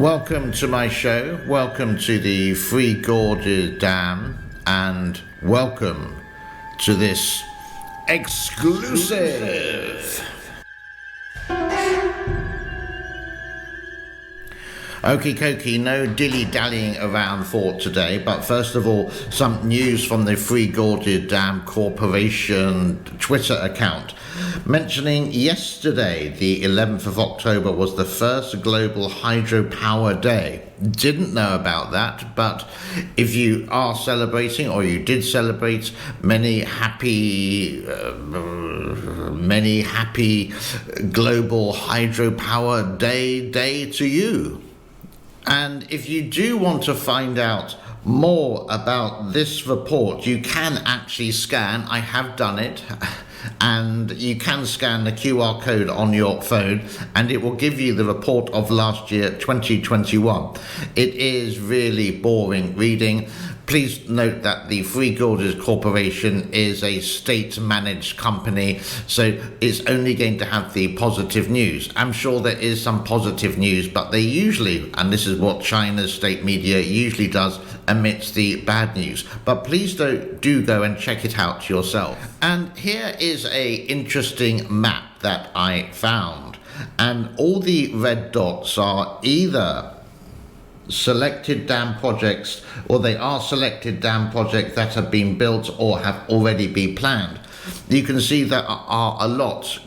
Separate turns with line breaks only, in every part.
Welcome to my show, welcome to the Three Gorges Dam, and welcome to this exclusive. Okie dokie, no dilly-dallying around for today, but first of all, some news from the Three Gorges Dam Corporation Twitter account, mentioning yesterday, the 11th of October, was the first Global Hydropower Day. Didn't know about that, but if you are celebrating, or you did celebrate, many happy Global Hydropower Day to you. And if you do want to find out more about this report, you can actually scan, I have done it, and you can scan the QR code on your phone and it will give you the report of last year, 2021. It is really boring reading. Please note that the Three Gorges Corporation is a state-managed company, so it's only going to have the positive news. I'm sure there is some positive news, but they usually, and this is what China's state media usually does, omits the bad news. But please do go and check it out yourself. And here is a interesting map that I found, and all the red dots are either selected dam projects, or they are selected dam projects that have been built or have already been planned. You can see there are a lot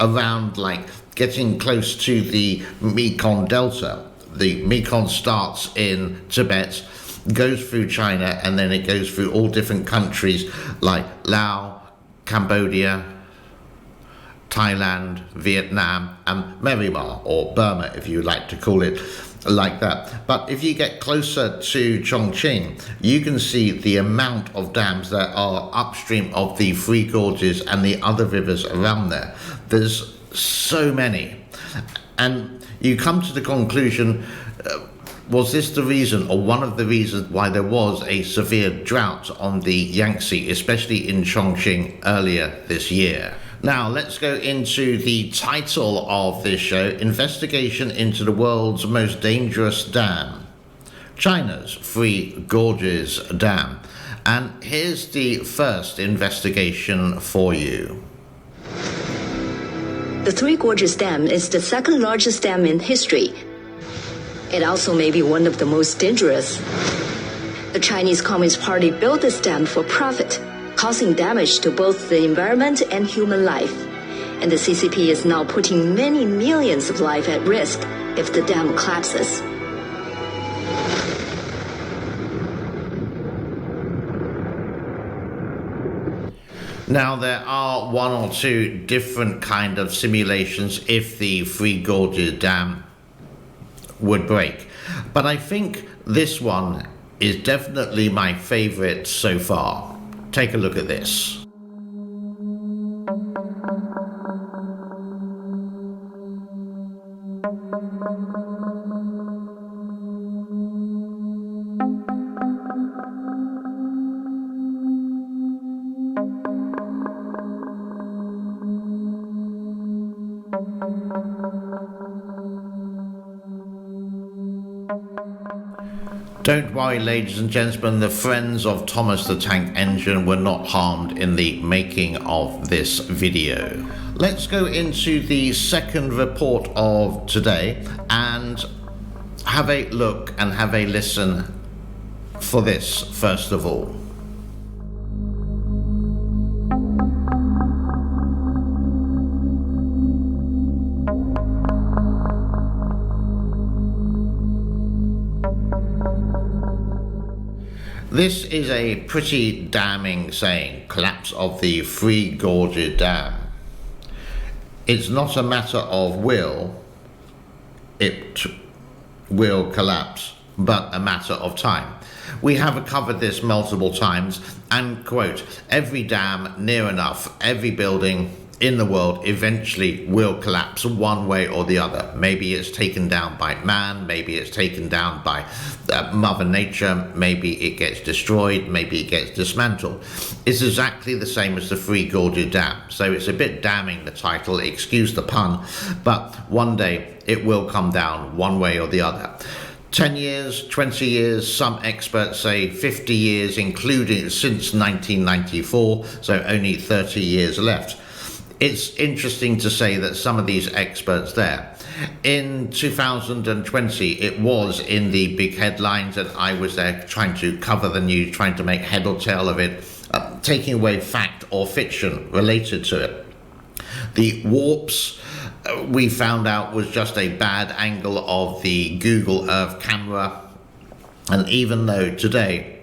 around, like getting close to the Mekong Delta. The Mekong starts in Tibet, goes through China, and then it goes through all different countries like Laos, Cambodia, Thailand, Vietnam, and Myanmar, or Burma if you like to call it like that. But if you get closer to Chongqing, you can see the amount of dams that are upstream of the Three Gorges and the other rivers around there. There's so many, and you come to the conclusion, was this the reason, or one of the reasons, why there was a severe drought on the Yangtze, especially in Chongqing earlier this year? Now, let's go into the title of this show, Investigation into the World's Most Dangerous Dam, China's Three Gorges Dam. And here's the first investigation for you.
The Three Gorges Dam is the second largest dam in history. It also may be one of the most dangerous. The Chinese Communist Party built this dam for profit, causing damage to both the environment and human life. And the CCP is now putting many millions of lives at risk if the dam collapses.
Now, there are one or two different kind of simulations if the Three Gorges Dam would break. But I think this one is definitely my favorite so far. Take a look at this. Don't worry, ladies and gentlemen, the friends of Thomas the Tank Engine were not harmed in the making of this video. Let's go into the second report of today and have a look and have a listen for this first of all. This is a pretty damning saying, collapse of the Three Gorges Dam. It's not a matter of will, it will collapse, but a matter of time. We have covered this multiple times, and quote, every dam near enough, every building in the world eventually will collapse one way or the other. Maybe it's taken down by man, maybe it's taken down by Mother Nature, maybe it gets destroyed, maybe it gets dismantled. It's exactly the same as the Three Gorges Dam. So it's a bit damning, the title, excuse the pun, but one day it will come down one way or the other. 10 years, 20 years, some experts say 50 years, including since 1994, so only 30 years left. It's interesting to say that some of these experts there. In 2020, it was in the big headlines, and I was there trying to cover the news, trying to make head or tail of it, taking away fact or fiction related to it. The warps, we found out, was just a bad angle of the Google Earth camera. And even though today,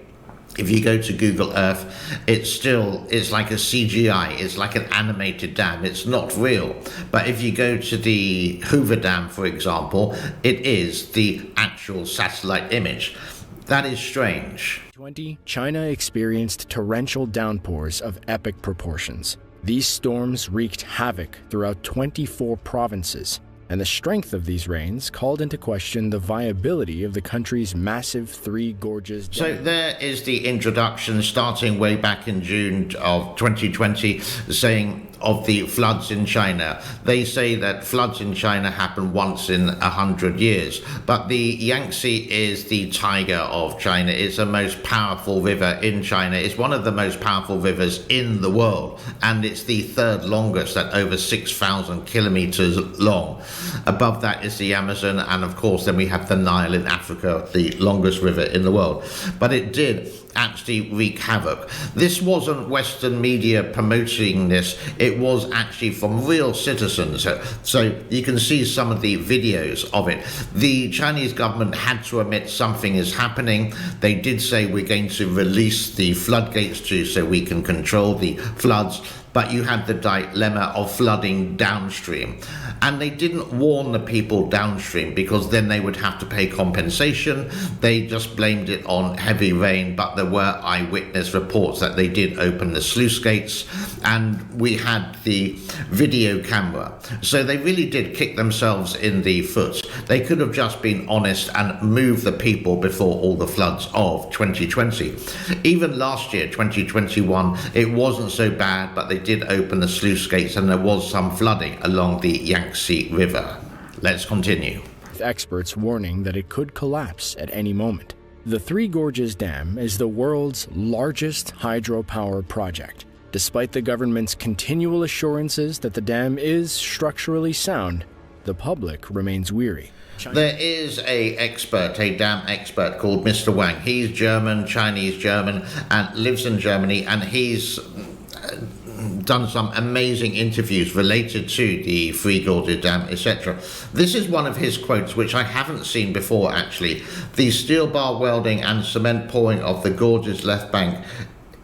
if you go to Google Earth, it's like a CGI, it's like an animated dam, it's not real. But if you go to the Hoover Dam, for example, it is the actual satellite image. That is strange.
China experienced torrential downpours of epic proportions. These storms wreaked havoc throughout 24 provinces, and the strength of these rains called into question the viability of the country's massive Three Gorges Dam.
So there is the introduction starting way back in June of 2020, saying of the floods in China. They say that floods in China happen once in 100 years, but the Yangtze is the tiger of China. It's the most powerful river in China. It's one of the most powerful rivers in the world, and it's the third longest at over 6,000 kilometers long. Above that is the Amazon, and of course then we have the Nile in Africa, the longest river in the world. But it did actually wreak havoc. This wasn't Western media promoting this, it was actually from real citizens. So you can see some of the videos of it. The Chinese government had to admit something is happening. They did say we're going to release the floodgates so we can control the floods. But you had the dilemma of flooding downstream. And they didn't warn the people downstream because then they would have to pay compensation. They just blamed it on heavy rain, but there were eyewitness reports that they did open the sluice gates, and we had the video camera. So they really did kick themselves in the foot. They could have just been honest and moved the people before all the floods of 2020. Even last year, 2021, it wasn't so bad, but they did open the sluice gates and there was some flooding along the Yangtze River. Let's continue.
With experts warning that it could collapse at any moment. The Three Gorges Dam is the world's largest hydropower project. Despite the government's continual assurances that the dam is structurally sound, the public remains weary.
There is a dam expert called Mr. Wang. He's German, Chinese German, and lives in Germany, and he's done some amazing interviews related to the Three Gorges Dam, etc. This is one of his quotes, which I haven't seen before, actually. The steel bar welding and cement pouring of the gorge's left bank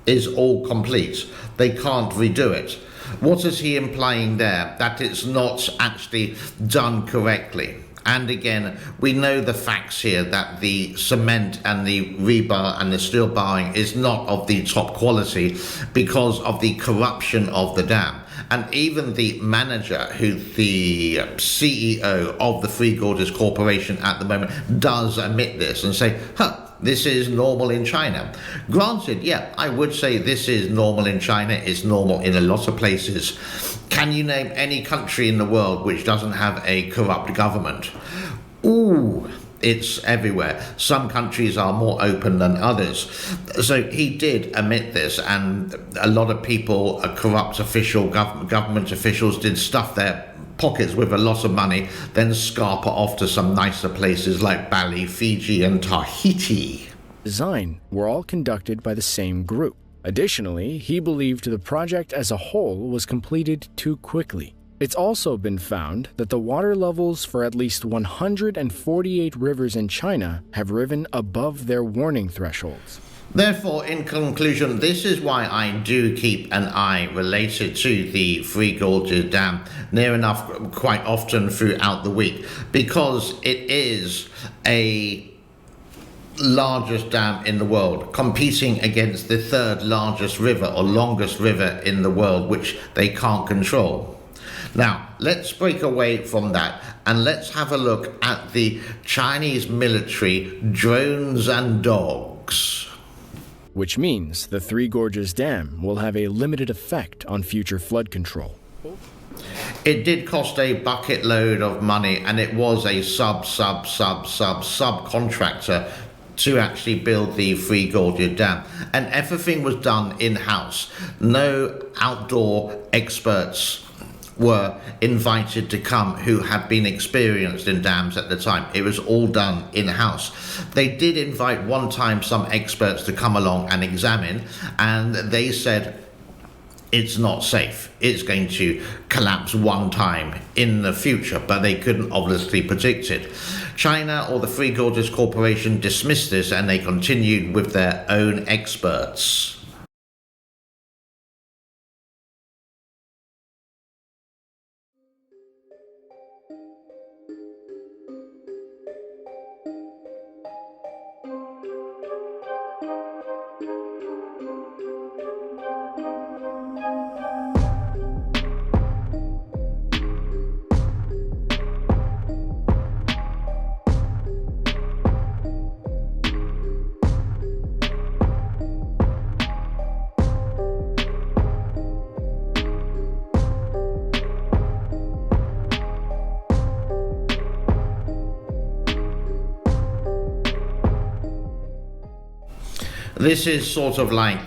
is all complete. They can't redo it. What is he implying there? That it's not actually done correctly. And again, we know the facts here that the cement and the rebar and the steel barring is not of the top quality because of the corruption of the dam. And even the manager, who's the CEO of the Three Gorges Corporation at the moment, does admit this and say, this is normal in China. Granted, yeah, I would say this is normal in China. It's normal in a lot of places. Can you name any country in the world which doesn't have a corrupt government? Ooh, it's everywhere. Some countries are more open than others. So he did admit this, and a lot of people, corrupt government officials, did stuff their pockets with a lot of money, then scarper off to some nicer places like Bali, Fiji, and Tahiti.
Design were all conducted by the same group. Additionally, he believed the project as a whole was completed too quickly. It's also been found that the water levels for at least 148 rivers in China have risen above their warning thresholds.
Therefore, in conclusion, this is why I do keep an eye related to the Three Gorges Dam near enough quite often throughout the week, because it is a largest dam in the world, competing against the third largest river or longest river in the world, which they can't control. Now, let's break away from that and let's have a look at the Chinese military drones and dogs.
Which means the Three Gorges Dam will have a limited effect on future flood control.
It did cost a bucket load of money, and it was a subcontractor to actually build the Three Gorges Dam. And everything was done in-house. No outdoor experts were invited to come who had been experienced in dams at the time. It was all done in-house. They did invite one time some experts to come along and examine, and they said it's not safe. It's going to collapse one time in the future, but they couldn't obviously predict it. China, or the Three Gorges Corporation, dismissed this and they continued with their own experts. This is sort of like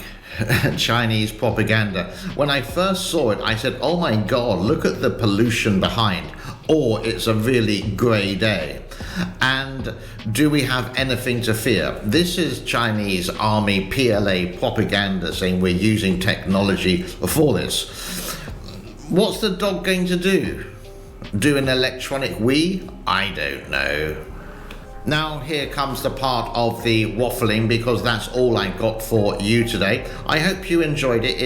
Chinese propaganda. When I first saw it, I said, oh my God, look at the pollution behind. Or it's a really grey day. And do we have anything to fear? This is Chinese army PLA propaganda saying we're using technology for this. What's the dog going to do? Do an electronic wee? I don't know. Now here comes the part of the waffling, because that's all I got for you today. I hope you enjoyed it.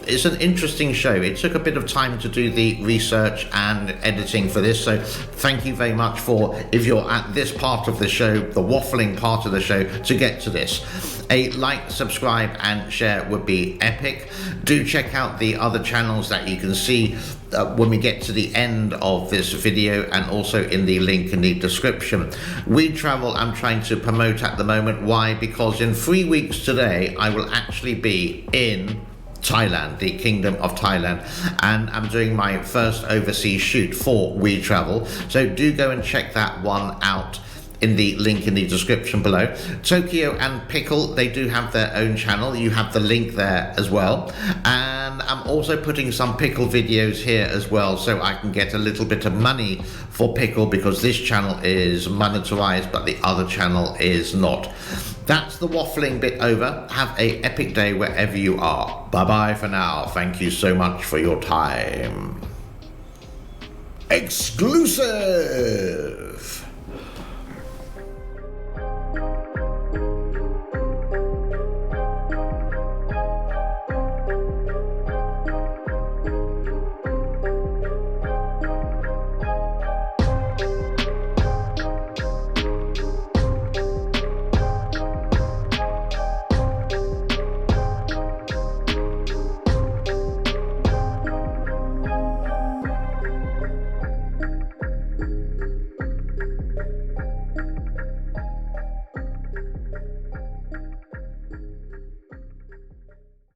It's an interesting show. It took a bit of time to do the research and editing for this, so thank you very much for, if you're at this part of the show, the waffling part of the show, to get to this. A like, subscribe and share would be epic. Do check out the other channels that you can see when we get to the end of this video, and also in the link in the description. We Travel I'm trying to promote at the moment. Why? Because in 3 weeks today I will actually be in Thailand, the Kingdom of Thailand, and I'm doing my first overseas shoot for We Travel, so do go and check that one out in the link in the description below. Tokyo and Pickle, they do have their own channel. You have the link there as well. And I'm also putting some Pickle videos here as well, so I can get a little bit of money for Pickle, because this channel is monetized, but the other channel is not. That's the waffling bit over. Have a epic day wherever you are. Bye-bye for now. Thank you so much for your time. Exclusive!